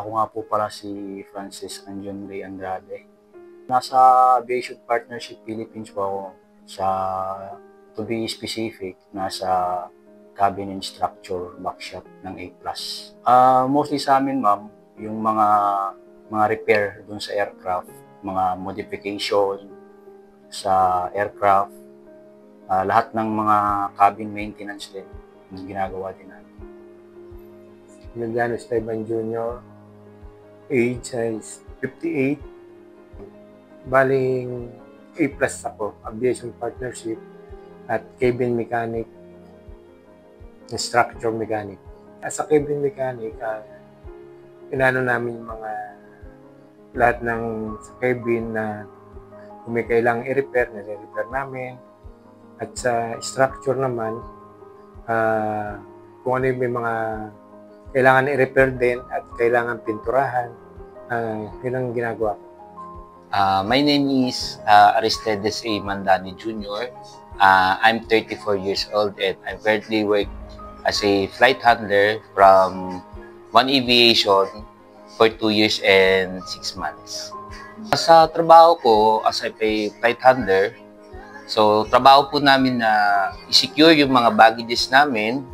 Ako nga po pala si Francis Anjon Ray Andrade. Nasa Aviation Partnership Philippines po ako. To be specific, nasa cabin instructor backshop ng A+. Mostly sa amin, ma'am, yung mga repair dun sa aircraft, mga modification sa aircraft, lahat ng mga cabin maintenance din yung ginagawa din natin. Emiliano Esteban Jr. Age is 58. Baling A+ ako, Aviation Partnership at Cabin Mechanic, Instructor Mechanic. As a Cabin Mechanic, inano namin yung mga lahat ng sa cabin na kung may kailangang i-repair, nire-repair namin. At sa structure naman, kung ano yung may mga kailangan i-repair din at kailangan pinturahan, yun ang ginagawa ko. My name is Aristides A. Mandani Jr. I'm 34 years old and I currently work as a flight handler from One Aviation for 2 years and 6 months. Sa trabaho ko as a flight handler, so trabaho po namin na i-secure yung mga baggages namin,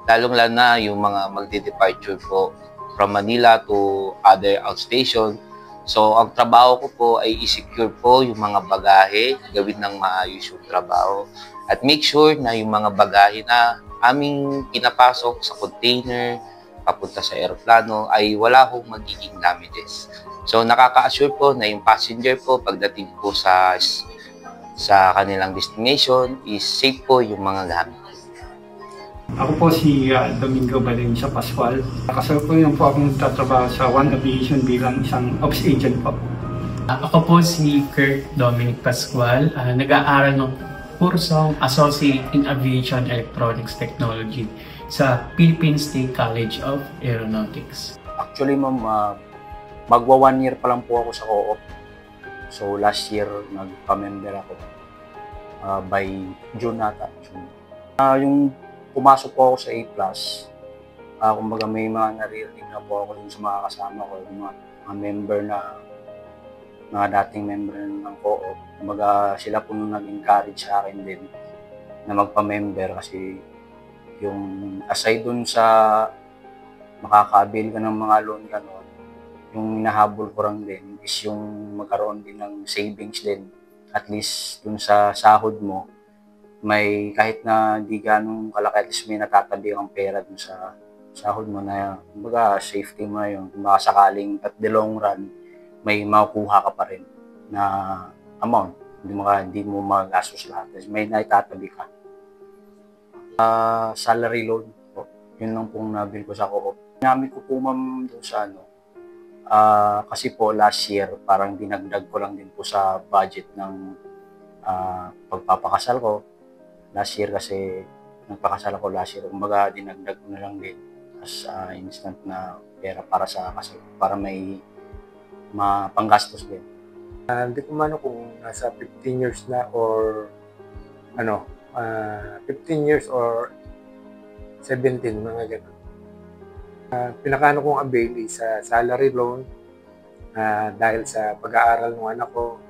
lalong-lalo na yung mga magde-departure po from Manila to other outstation. So, ang trabaho ko po ay i-secure po yung mga bagahe, gawin ng maayos yung trabaho. At make sure na yung mga bagahe na aming pinapasok sa container, papunta sa aeroplano, ay wala hong magiging damages. So, nakaka-assure po na yung passenger po, pagdating po sa kanilang destination, is safe po yung mga gamit. Ako po si Domingo Valencia Pascual. Kasalukuyan po akong nagtatrabaho sa One Aviation bilang isang ops agent po. Ako po si Kurt Dominic Pascual. Nag-aaral ng kursong Associate in Aviation Electronics Technology sa Philippine State College of Aeronautics. Actually, ma'am, magwa 1 year pa lang po ako sa co-op. So, last year, nagpa-member ako by June nata. Yung pumasok po ako sa A+, kumbaga may mga naririnig na po ako dun sa mga kasama ko, yung mga member mga dating member ng co-op. Kumbaga sila po nung nag-encourage sa akin din na magpa-member kasi yung aside dun sa makaka-avail ka ng mga loan gano'n, yung hinahabol ko lang din is yung magkaroon din ng savings din. At least dun sa sahod mo, may kahit na di ganong kalaki, at least may natatabi kang pera dun sa sahod mo na kumbaga safety mo na yun. Kung makasakaling at the long run, may makukuha ka pa rin na amount. Hindi mo magagastos lahat. May naitatabi ka. Salary loan po. Yun lang pong nabil ko sa co-op. Ginamit ko po, ma'am, doon sa kasi po last year parang dinagdag ko lang din po sa budget ng pagpapakasal ko. Last year kasi nagpakasal ako last year. Kumbaga dinagdag ko na lang din as instant na pera para sa kasal, para may panggastos din. Hindi ko man kung nasa 15 years na or 15 years or 17, mga ganun. Pinakaano kong avail sa salary loan dahil sa pag-aaral ng anak ko.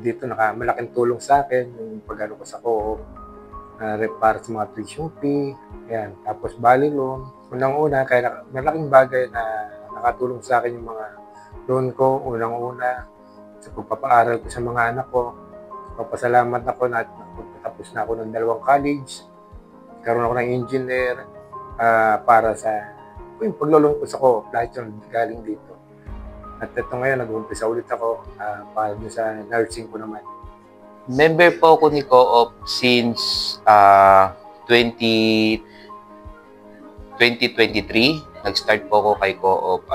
Dito malaking tulong sa akin yung pag-ano ko sa co-op, para sa mga tuition fee, yan. Tapos bali loan. Unang-una, kaya malaking bagay na nakatulong sa akin yung mga loan ko. Unang-una, sa pagpapaaral ko sa mga anak ko. Papasalamat ako na tapos na ako ng 2 college. Karoon ako ng engineer para sa yung paglulong ko sa co-op. Lahat yung galing dito. At ito ngayon, nag-umpisa ulit ako para sa nursing ko naman. Member po ako ni co-op since 2023. Nag-start po ako kay co-op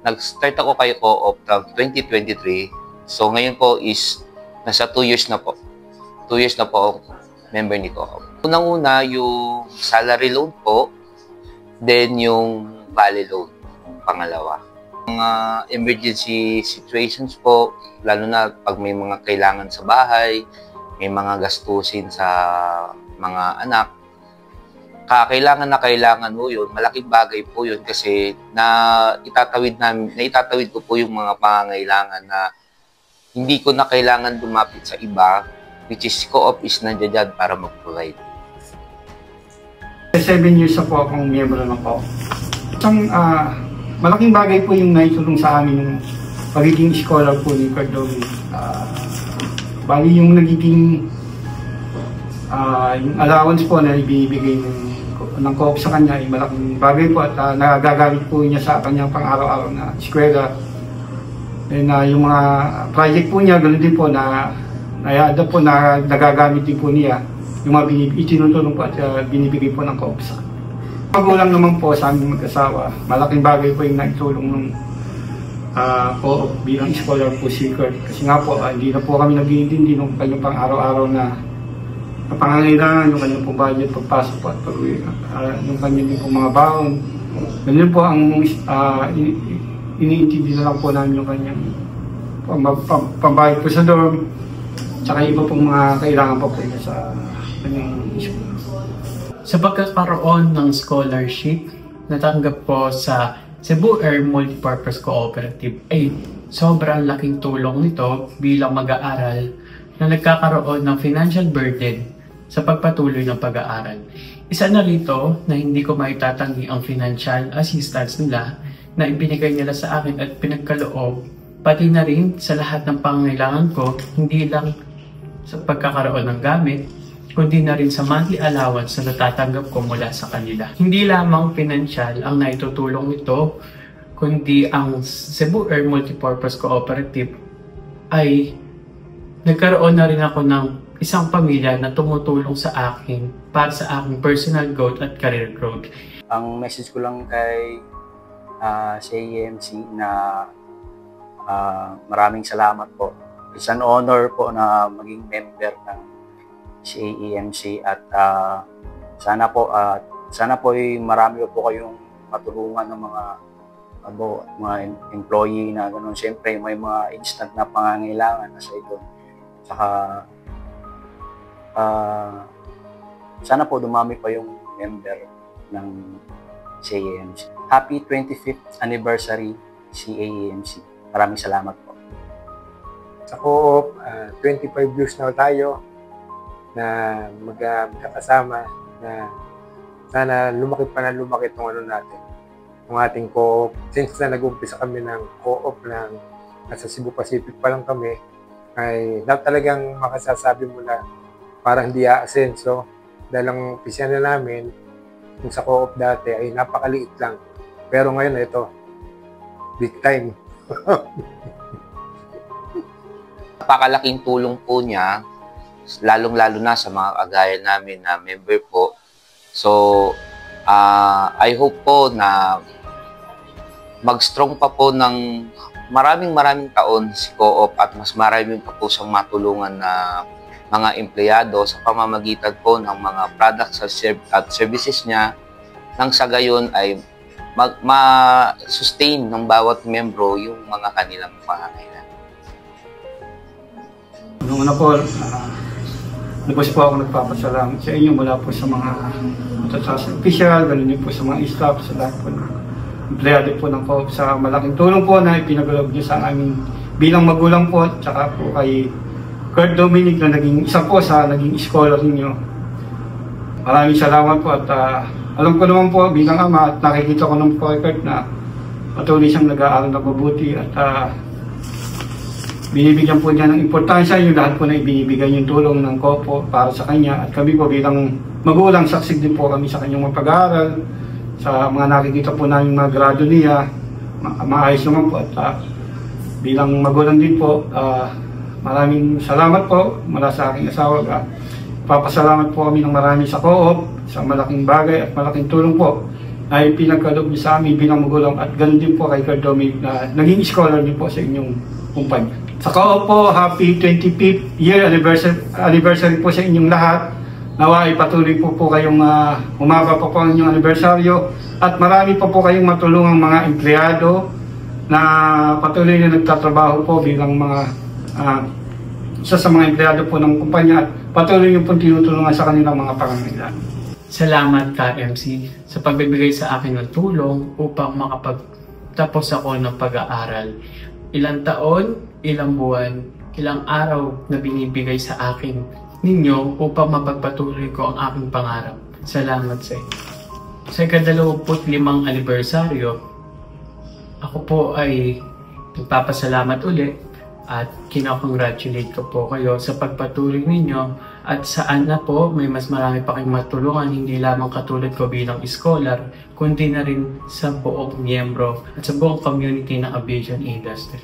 nag-start ako kay co-op ng 2023. So ngayon po is nasa 2 years na po. 2 years na po ako member ni co-op. Unang-una yung salary loan po, then yung valley loan, yung pangalawa. Mga emergency situations po, lalo na pag may mga kailangan sa bahay, may mga gastusin sa mga anak, Kailangan na kailangan po yun. Malaking bagay po yun kasi itatawid ko po yung mga pangangailangan na hindi ko na kailangan lumapit sa iba, which is Co-op is nandiyan dyan para mag-provide. 7 years na po akong miyembro ng Co-op. Isang malaking bagay po yung naitulong sa amin yung pagiging scholar po ni Kurt Dominic. Bali yung nagiging yung allowance po na ibibigay ng Co-op sa kanya ay malaking bagay po at nagagamit po niya sa kanyang pang-araw-araw na eskwela. And yung mga project po niya, ganoon din po na nagagamit din po niya yung mga itinutulong po at binibigay po ng Co-op sa kanya. Magulang naman po sa aming mag-asawa, malaking bagay po yung naitulong ng Co-op bilang scholar po si Kurt. Kasi nga po, hindi na po kami nag-iintindi ng kanyang pang-araw-araw na pangangailangan, yung kanyang pong budget, pagpasok po at pag-uwi, yung kanyang din po mga baon. Ganyan po ang iniintindi na lang po namin yung kanyang pambayad po sa dorm, tsaka iba pong mga kailangan pa po niya sa kanyang school. Sa pagkakaroon ng scholarship, natanggap po sa Cebu Air Multipurpose Cooperative ay sobrang laking tulong nito bilang mag-aaral na nagkakaroon ng financial burden sa pagpatuloy ng pag-aaral. Isa na rito na hindi ko maitatanggi ang financial assistance nila na ibinigay nila sa akin at pinagkaloob, pati na rin sa lahat ng pangangailangan ko, hindi lang sa pagkakaroon ng gamit, kundi na rin sa monthly allowance na natatanggap ko mula sa kanila. Hindi lamang financial ang naitutulong nito, kundi ang Cebu Air Multipurpose Cooperative ay nagkaroon na rin ako ng isang pamilya na tumutulong sa akin para sa aking personal growth at career growth. Ang message ko lang kay CAMC na maraming salamat po. It's an honor po na maging member ng CAMC at sana po ay marami po kayong matulungan ng mga employee na gano'n. Siyempre may mga instant na pangangailangan na sa ito. Saka sana po dumami pa yung member ng CAMC. Happy 25th anniversary CAMC. Maraming salamat po. Sa Co-op, 25 years na tayo na magkakasama na sana lumaki pa na lumaki itong natin, yung ating Co-op. Since na nag-umpisa kami ng Co-op ng nasa Cebu Pacific pa lang kami, ay talagang makasasabi mo na parang hindi aasenso dahil ang umpisa na namin kung sa Co-op dati ay napakaliit lang. Pero ngayon ito, big time. Napakalaking tulong po niya, lalong-lalo na sa mga kagaya namin na member po. So, I hope po na mag-strong pa po ng maraming taon si Co-op at mas marami pa po siyang matulungan na mga empleyado sa pamamagitan po ng mga products at services niya nang sa gayon ay ma-sustain ng bawat membro yung mga kanilang pangangailangan. Noong una po, lubos po ako nagpapasalamat sa inyo mula po sa mga matasas official, ganoon din po sa mga staff, sa lahat po ng empleyado po ng Co-op sa malaking tulong po na ipinagalob niyo sa amin bilang magulang po, tsaka po kay Kurt Dominic na naging isa po sa naging scholar ninyo. Maraming salamat po at alam ko naman po bilang ama at nakikita ko naman po kay Kurt na patuloy siyang nag-aaral na mabuti at binibigyan po niya ng importansya yung lahat po na ibinibigay yung tulong ng Co-op para sa kanya at kami po bilang magulang saksig din po kami sa kanyang pag-aaral, sa mga nakikita po namin mga grado niya, maayos naman po at bilang magulang din po, maraming salamat po mula sa aking asawa. Papasalamat po kami ng marami sa Co-op, sa malaking bagay at malaking tulong po ay pinagkaloob niyo sa amin bilang magulang at ganoon din po kay Kurt Dominic na naging scholar din po sa inyong kumpanya. Sa Co-op po, happy 25th year anniversary po sa inyong lahat. Nawa ay patuloy po kayong umaba pa po ang inyong anibersaryo at marami pa po kayong matulungang mga empleyado na patuloy na nagtatrabaho po bilang mga isa sa mga empleyado po ng kumpanya at patuloy yung po tinutulungan sa kanilang mga pangangailangan. Salamat KMC sa pagbibigay sa akin ng tulong upang makapagtapos ako ng pag-aaral. Ilang taon, ilang buwan, ilang araw na binibigay sa akin ninyo upang mapagpatuloy ko ang aking pangarap. Salamat sa inyo. Sa ika-25 anibersaryo, ako po ay nagpapasalamat ulit at kinakongratulate ko po kayo sa pagpatuloy ninyo at saan na po may mas marami pa kayong matulungan, hindi lamang katulad ko bilang scholar, kundi na rin sa buong miyembro at sa buong community ng aviation industry.